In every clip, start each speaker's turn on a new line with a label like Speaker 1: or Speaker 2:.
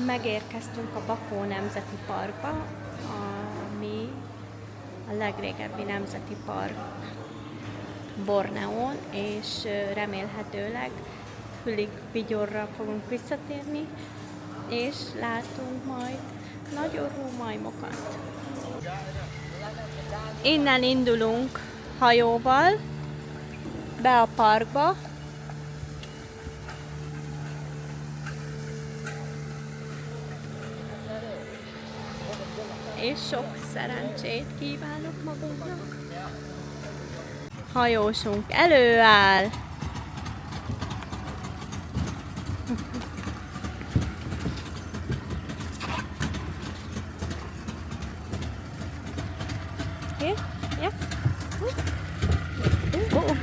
Speaker 1: Megérkeztünk a Bafó Nemzeti Parkba, ami a legrégebbi nemzeti park Borneón, és remélhetőleg Fülig-Vigyorra fogunk visszatérni, és látunk majd nagyorrú majmokat. Innen indulunk hajóval be a parkba, és sok szerencsét kívánok magunknak. Hajósunk előáll. Here? Yeah. Oh.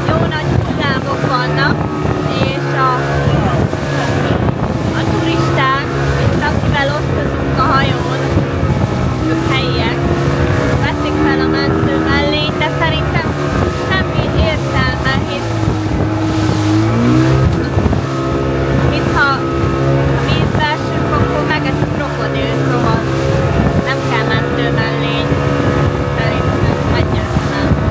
Speaker 1: Jó nagy hullámok vannak, és a turisták, mint akivel osztozunk a hajón, ők helyiek, veszik fel a mentő mellé, de szerintem semmi értelme, hisz ha vízbe esünk, akkor megesz a krokodil, szóval nem kell mentő mellé. Szerintem egyáltalán.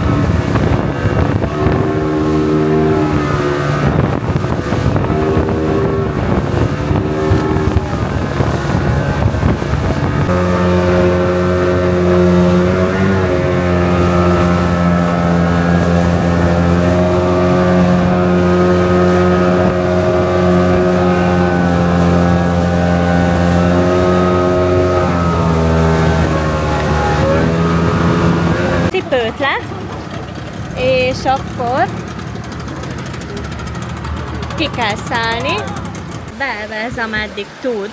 Speaker 1: Cipőt le, és akkor ki kell szállni, beelvez, ameddig tud,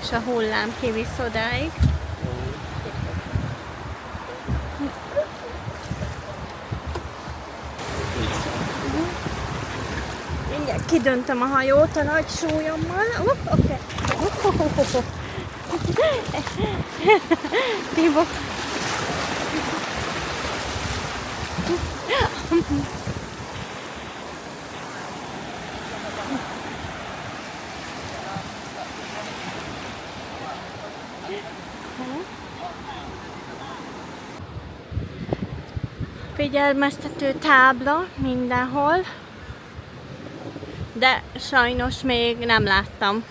Speaker 1: és a hullám kivisz odáig. Mindjárt kidöntöm a hajót a nagy súlyommal. Oké. Tibó. Figyelmeztető tábla mindenhol, de sajnos még nem láttam.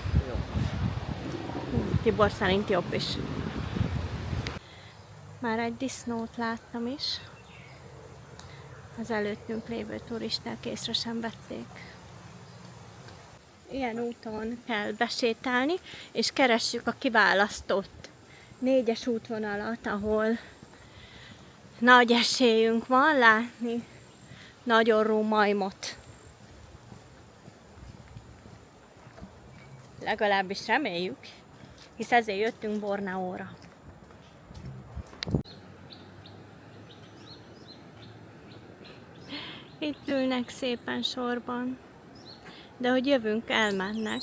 Speaker 1: Tibor szerint jobb is. Már egy disznót láttam is. Az előttünk lévő turisták észre sem vették. Ilyen úton kell besétálni, és keressük a kiválasztott 4-es útvonalat, ahol nagy esélyünk van látni nagyorrú majmot. Legalábbis reméljük, hisz ezért jöttünk Borneóra. Itt ülnek szépen sorban, de hogy jövünk, elmennek.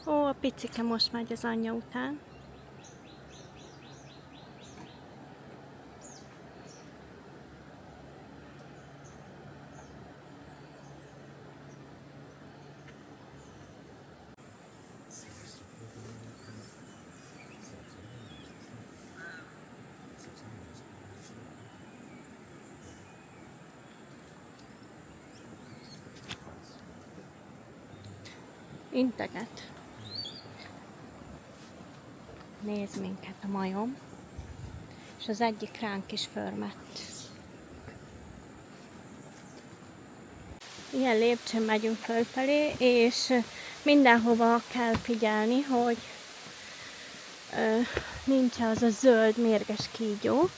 Speaker 1: Ó, a picike most megy az anyja után. Integet. Néz minket a majom, és az egyik ránk is förmett. Ilyen lépcsőn megyünk fölfelé, és mindenhova kell figyelni, hogy nincs az a zöld mérges kígyó.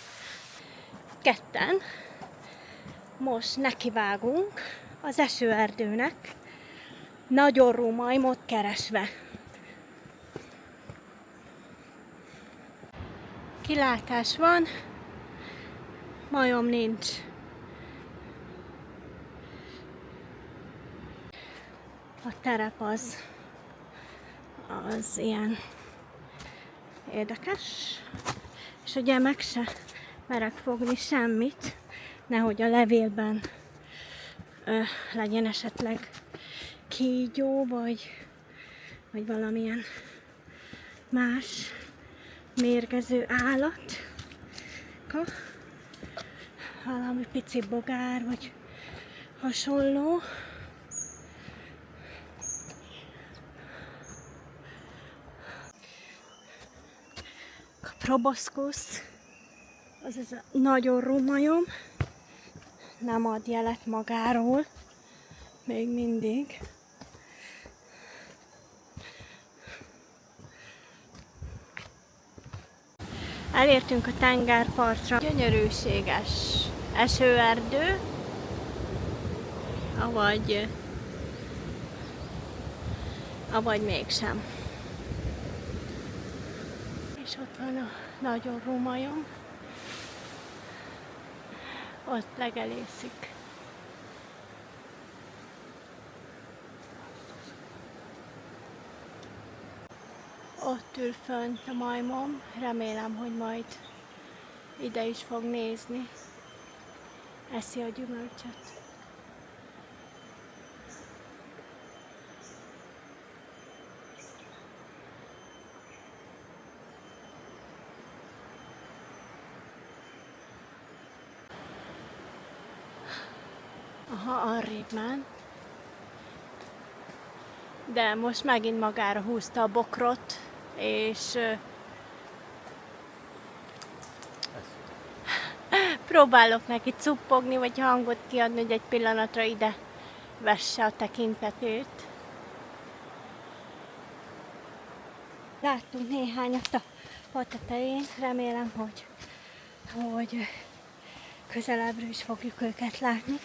Speaker 1: Ketten most nekivágunk az esőerdőnek, nagyorrú majmot keresve. Kilátás van, majom nincs. a terep az ilyen érdekes, és ugye meg se merek fogni semmit, nehogy a levélben legyen esetleg kígyó, vagy valamilyen más mérgező állat, valami pici bogár, vagy hasonló. A proboscis, az ez a nagy orrú majom, nem ad jelet magáról, még mindig. Elértünk a tengerpartra. Gyönyörűséges esőerdő, avagy mégsem. És ott van a nagy orrú majom. Ott legelészik. Ott ül fönt a majmom, remélem, hogy majd ide is fog nézni. Eszi a gyümölcsöt. Aha, arrébb ment. De most megint magára húzta a bokrot, és próbálok neki cuppogni, vagy hangot kiadni, hogy egy pillanatra ide vesse a tekintetét. Láttunk néhányat a fa tetején, remélem, hogy közelebbről is fogjuk őket látni.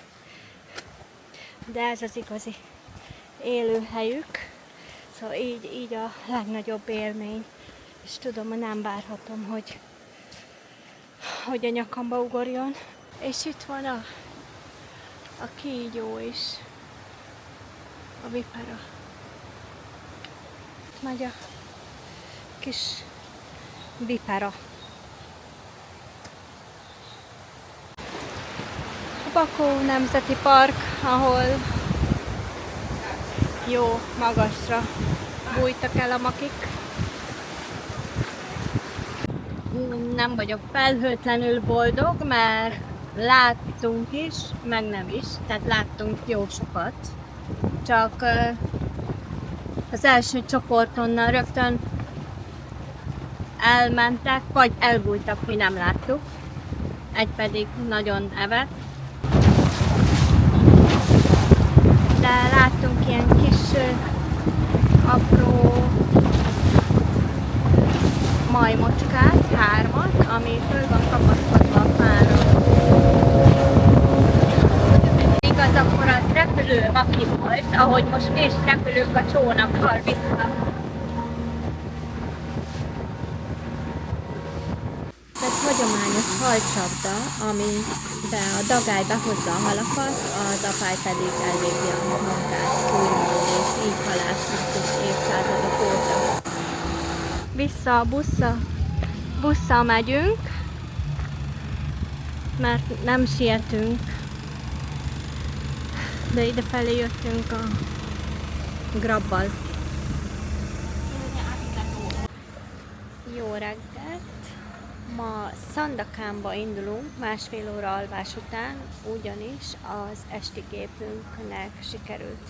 Speaker 1: De ez az igazi élőhelyük, szóval így a legnagyobb élmény, és tudom, hogy nem várhatom, hogy a nyakamba ugorjon. És itt van a kígyó is, a vipera. Nagy a kis vipera. A Bakó Nemzeti Park, ahol jó magasra bújtak el a makik. Nem vagyok felhőtlenül boldog, mert láttunk is, meg nem is, tehát láttunk jó sokat. Csak az első csoportonnal rögtön elmentek, vagy elbújtak, mi nem láttuk. Egy pedig nagyon evett. De láttunk ilyen kis apró majmocskát, 3-at, ami föl van kapaszkodva a fára. Igaz, akkor az repülő maki volt, ahogy most mi is repülünk a csónakkal vissza. Ez hagyományos halcsapda, amiben a dagály behozza a halakat, az apály pedig elvégzi a munkát, úgymond, és így halásznak évszázadok óta. Vissza a busszal megyünk, mert nem sietünk, de idefelé jöttünk a grabbal. Jó reggelt! Ma Sandakanba indulunk, 1,5 óra alvás után, ugyanis az esti gépünknek sikerült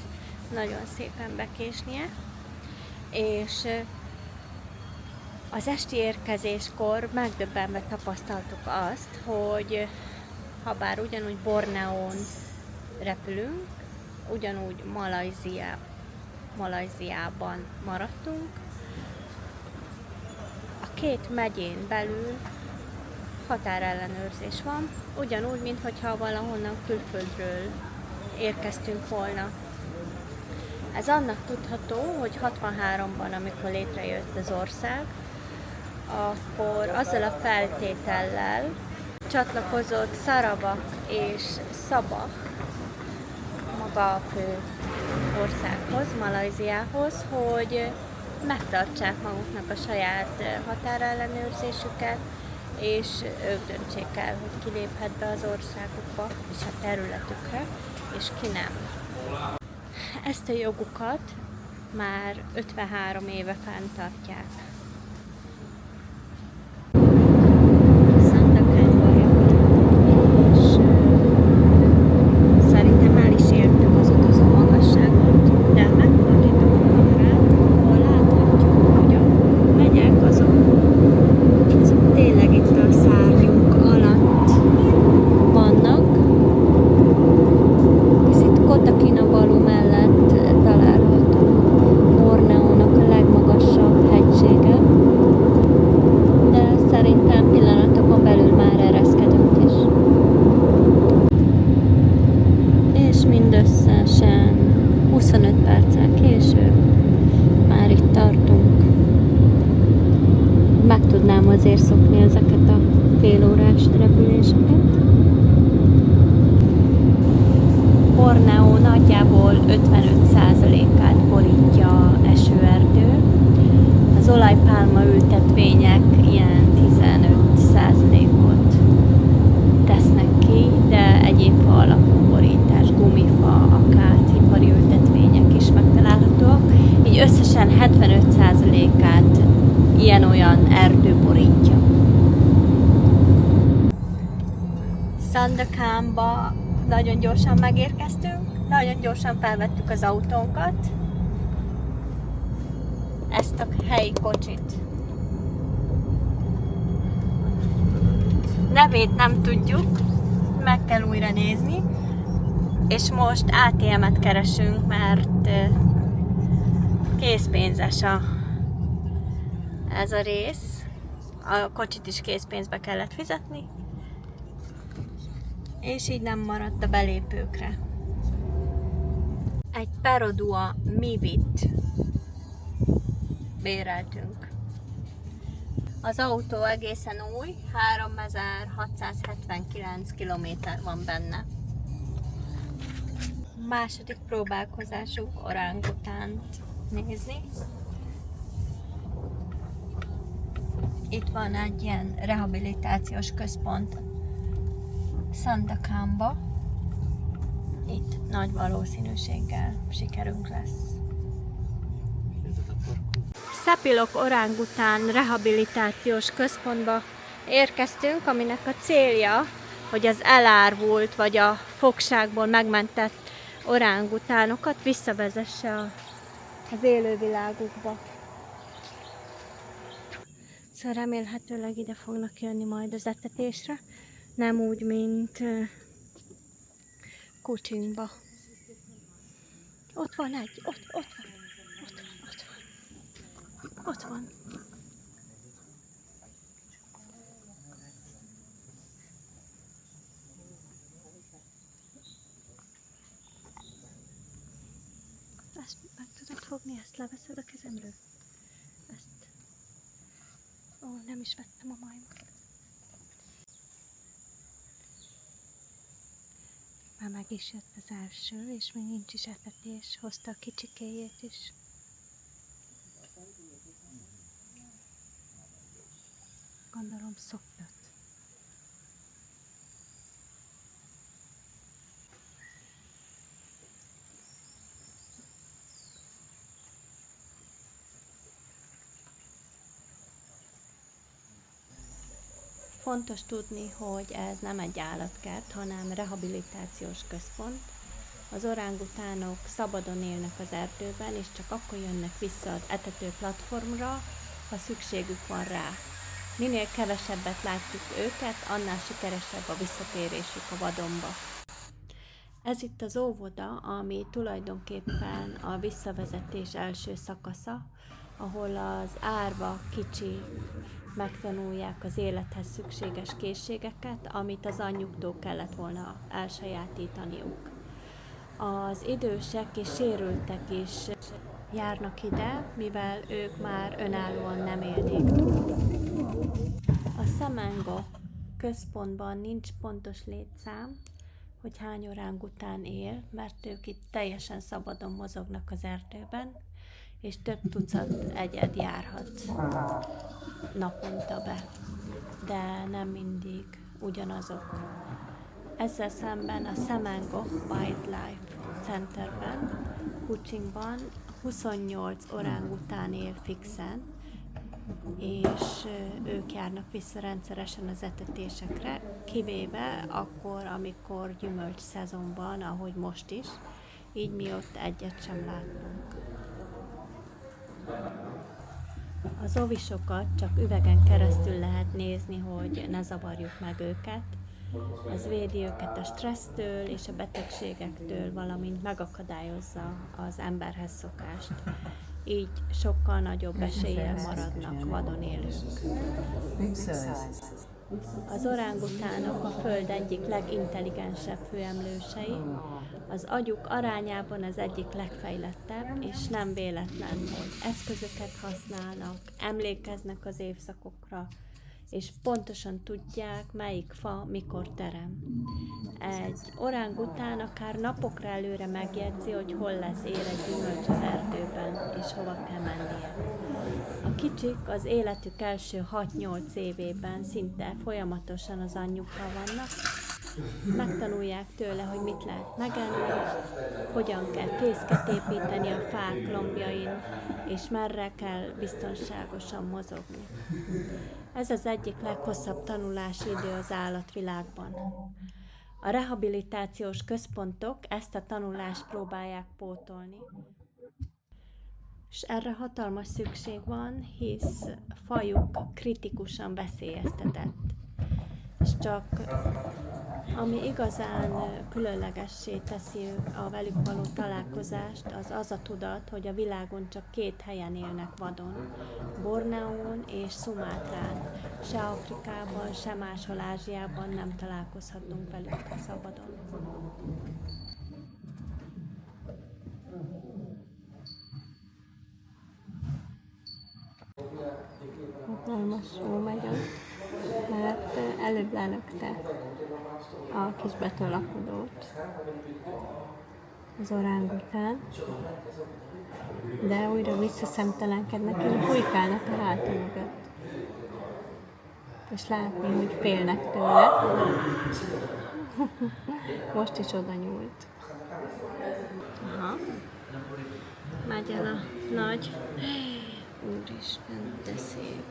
Speaker 1: nagyon szépen bekésnie, és az esti érkezéskor megdöbbenve tapasztaltuk azt, hogy habár ugyanúgy Borneón repülünk, ugyanúgy Malajziában maradtunk, a 2 megyén belül határellenőrzés van, ugyanúgy, mintha valahonnan külföldről érkeztünk volna. Ez annak tudható, hogy 63-ban, amikor létrejött az ország, akkor azzal a feltétellel csatlakozott Sarawak és Sabah, maga a fő országhoz, Malajziához, hogy megtartsák maguknak a saját határellenőrzésüket, és ők döntsék el, hogy ki léphet be az országukba és a területükre, és ki nem. Ezt a jogukat már 53 éve fenntartják. Szandakánban jöttünk, és szerintem el is értük az utazó magasságot, de megfordítom a kamerát, akkor láthatjuk, hogy a megyek azok tényleg itt a szárnyunk alatt vannak. És itt Kota Kinabalu mellett található Borneónak a legmagasabb hegysége, de szerintem pillanatokon belül már ereszkedünk is. És mindösszesen 25 perccel később már itt tartunk. Meg tudnám azért szokni ezeket a félórás repüléseket. Borneó nagyjából 55%-át borítja esőerdő. Az olajpálma ültetvények ilyen 15%-ot tesznek ki, de egyéb fa alapú borítás, gumifa, akácipari ültetvények is megtalálhatóak. Így összesen 75%-át ilyen-olyan erdő borítja. Sandakanba nagyon gyorsan megérkeztünk, nagyon gyorsan felvettük az autónkat, ezt a helyi kocsit. Nevét nem tudjuk, meg kell újra nézni, és most ATM-et keresünk, mert készpénzes ez a rész. A kocsit is készpénzbe kellett fizetni, és így nem maradt a belépőkre. Egy Perodua Mivit béreltünk. Az autó egészen új, 3679 km van benne. Második próbálkozásuk orángutánt nézni. Itt van egy ilyen rehabilitációs központ Sandakanba. Itt nagy valószínűséggel sikerünk lesz. Szepilok orángután rehabilitációs központba érkeztünk, aminek a célja, hogy az elárvult vagy a fogságból megmentett orángutánokat visszavezesse az élővilágukba. Szóval remélhetőleg ide fognak jönni majd az etetésre, nem úgy, mint Kucsingba. Ott van egy, ott van. Ott van. Ezt meg tudod fogni, ezt leveszed a kezemről? Ezt. Ó, nem is vettem a majmot. Már meg is jött az első, és még nincs is etetés. Hozta a kicsikéjét is. Gondolom szoktat. Fontos tudni, hogy ez nem egy állatkert, hanem rehabilitációs központ. Az orángutánok szabadon élnek az erdőben, és csak akkor jönnek vissza az etető platformra, ha szükségük van rá. Minél kevesebbet látjuk őket, annál sikeresebb a visszatérésük a vadonba. Ez itt az óvoda, ami tulajdonképpen a visszavezetés első szakasza, ahol az árva kicsi megtanulják az élethez szükséges készségeket, amit az anyjuktól kellett volna elsajátítaniuk. Az idősek és sérültek is járnak ide, mivel ők már önállóan nem élték túl. A Semengo központban nincs pontos létszám,
Speaker 2: hogy hány orángután él, mert ők itt teljesen szabadon mozognak az erdőben, és több tucat egyed járhat naponta be, de nem mindig ugyanazok. Ezzel szemben a Semengo Wildlife Centerben, Kuchingban 28 orángután él fixen, és ők járnak vissza rendszeresen az etetésekre, kivéve akkor, amikor gyümölcs szezonban, ahogy most is, így mi ott egyet sem láttunk. Az ovisokat csak üvegen keresztül lehet nézni, hogy ne zavarjuk meg őket. Ez védi őket a stressztől és a betegségektől, valamint megakadályozza az emberhez szokást. Így sokkal nagyobb eséllyel maradnak vadon élők. Az orángutánok a Föld egyik legintelligensebb főemlősei, az agyuk arányában az egyik legfejlettebb, és nem véletlen, hogy eszközöket használnak, emlékeznek az évszakokra, és pontosan tudják, melyik fa mikor terem. Egy orángután akár napokra előre megjegyzi, hogy hol lesz él egy gyümölcs az erdőben, és hova kell mennie. A kicsik az életük első 6-8 évében szinte folyamatosan az anyjukkal vannak, megtanulják tőle, hogy mit lehet megenni, hogyan kell fészket építeni a fák lombjain, és merre kell biztonságosan mozogni. Ez az egyik leghosszabb tanulási idő az állatvilágban. A rehabilitációs központok ezt a tanulást próbálják pótolni. És erre hatalmas szükség van, hisz fajuk kritikusan veszélyeztetett. És csak ami igazán különlegessé teszi a velük való találkozást, az a tudat, hogy a világon csak 2 helyen élnek vadon, Borneón és Szumátrán. Se Afrikában, se máshol Ázsiában nem találkozhatunk velük szabadon.
Speaker 1: Hatalmas ómegyen, mert előbb lelökte a kis betolakodót az orángután, de újra visszaszemtelenkednek és bujkálnak a háta mögött. És látni, hogy félnek tőle. Most is oda nyúlt. Aha. Megy el a nagy. Úristen, de szép.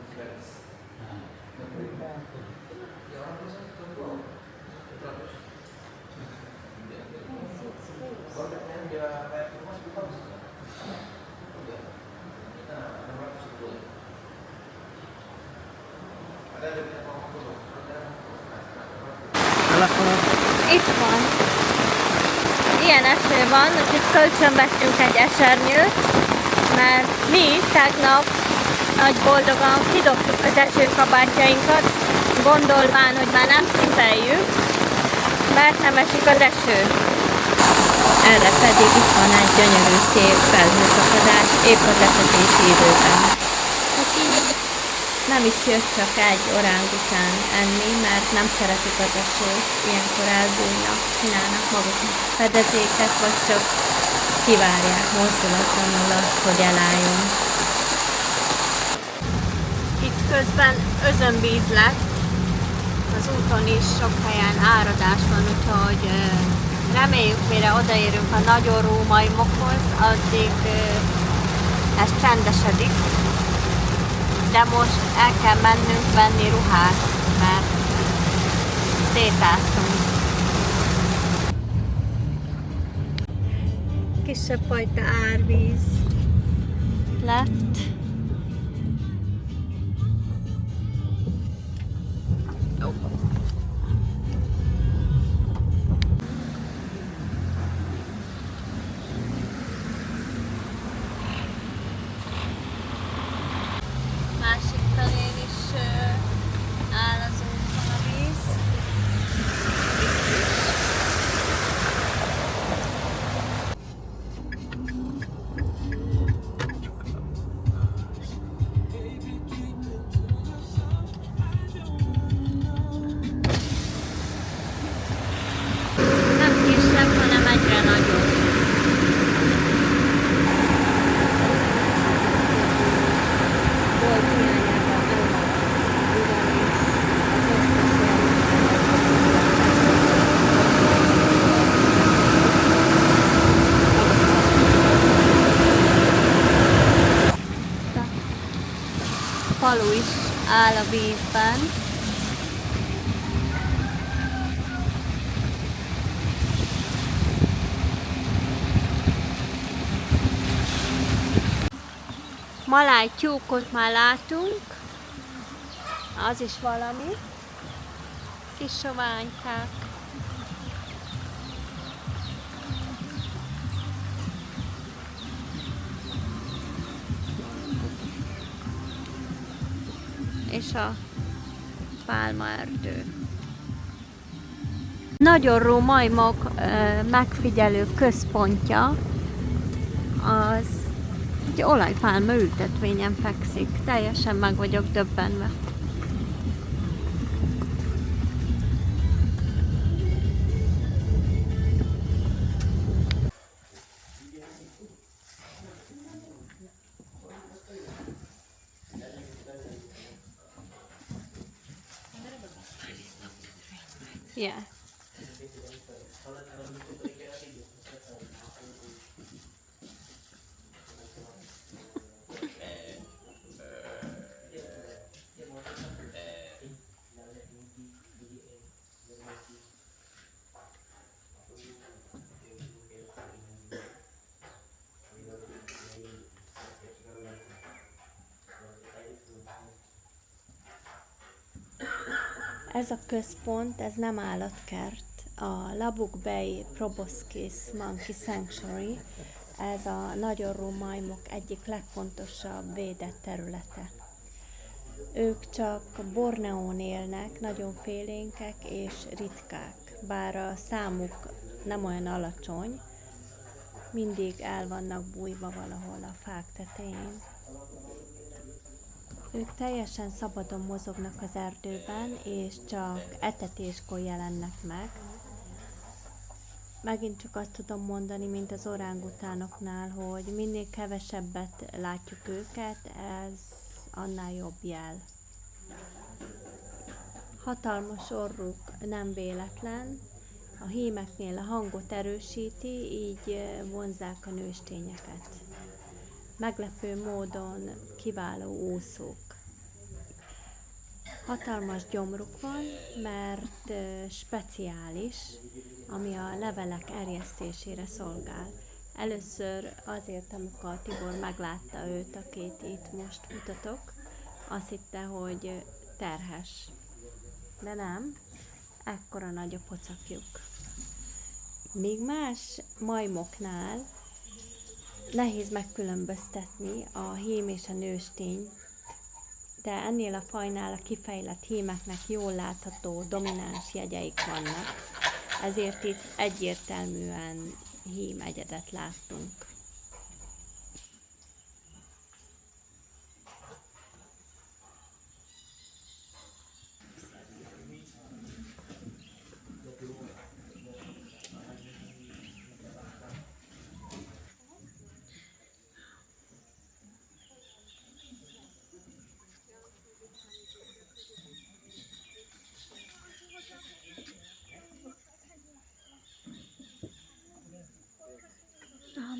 Speaker 1: Itt van. Ilyen eső van, úgyhogy kölcsönvettünk egy esernyőt, mert mi tegnap nagy boldogan kidobtuk az esőkabátjainkat, gondolván, hogy már nem cipeljük, mert nem esik az eső. Erre pedig itt van egy gyönyörű szép felhőszakadás épp az etetési időben. Nem is jött csak egy orángután enni, mert nem szeretik az esőt, ilyenkor elbújnak, csinálnak maguknak fedezéket, vagy csak kivárják mozdulatlanul azt, hogy elálljon. Itt közben özönvíz lett, az úton is sok helyen áradás van, úgyhogy reméljük, mire odaérünk a nagyon rómajmokhoz, addig ez csendesedik. De most el kell mennünk venni ruhát, mert szétáztunk. Kisebb fajta árvíz lett. Másik felén is áll az úton a víz.
Speaker 2: Maláj tyúkot már látunk, az is valami. Kis soványkák. És a pálmaerdő. Nagyorró majmok megfigyelő központja az egy olajpálma ültetvényen fekszik. Teljesen meg vagyok döbbenve. Yeah. Ez a központ, ez nem állatkert. A Labuk Bay Proboscis Monkey Sanctuary, ez a nagyorró majmok egyik legfontosabb védett területe. Ők csak Borneón élnek, nagyon félénkek és ritkák, bár a számuk nem olyan alacsony, mindig el vannak bújva valahol a fák tetején. Ők teljesen szabadon mozognak az erdőben, és csak etetéskor jelennek meg. Megint csak azt tudom mondani, mint az orángutánoknál, hogy minél kevesebbet látjuk őket, ez annál jobb jel. Hatalmas orruk nem véletlen, a hímeknél a hangot erősíti, így vonzzák a nőstényeket. Meglepő módon kiváló úszók. Hatalmas gyomruk van, mert speciális, ami a levelek erjesztésére szolgál. Először azért, amikor Tibor meglátta őt, akit itt most mutatok, azt hitte, hogy terhes. De nem, ekkora nagy a pocakjuk. Míg más majmoknál nehéz megkülönböztetni a hím és a nőstény, de ennél a fajnál a kifejlett hímeknek jól látható domináns jegyeik vannak, ezért itt egyértelműen hím egyedet láttunk.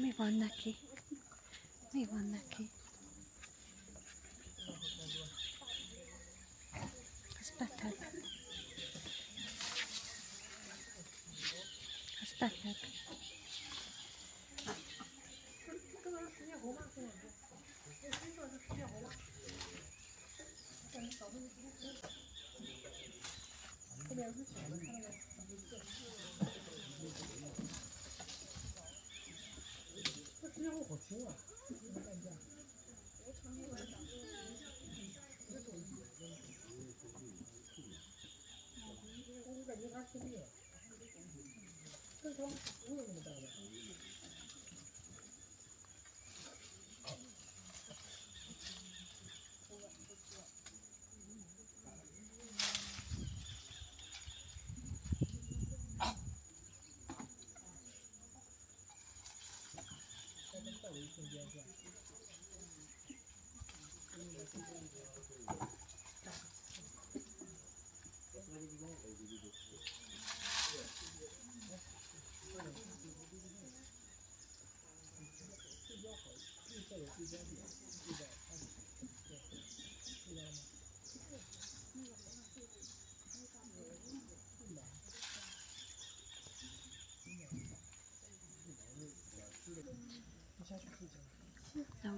Speaker 2: Mi van neki? Mi van neki? Ez beteg. Ez beteg.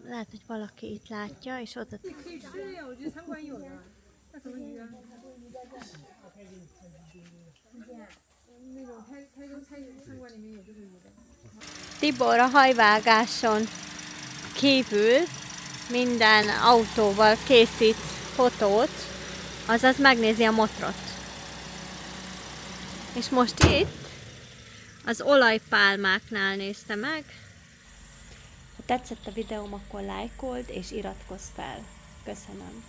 Speaker 1: Lehet, hogy valaki itt látja, és oda...
Speaker 3: 可以吃呀，我觉得餐馆有的。那什么鱼啊？那种台州菜餐馆里面有这个鱼的。
Speaker 1: Tibor a hajvágáson kívül minden autóval készít fotót, azaz megnézi a motrot. És most itt az olajpálmáknál nézte meg.
Speaker 2: Ha tetszett a videóm, akkor lájkold és iratkozz fel. Köszönöm.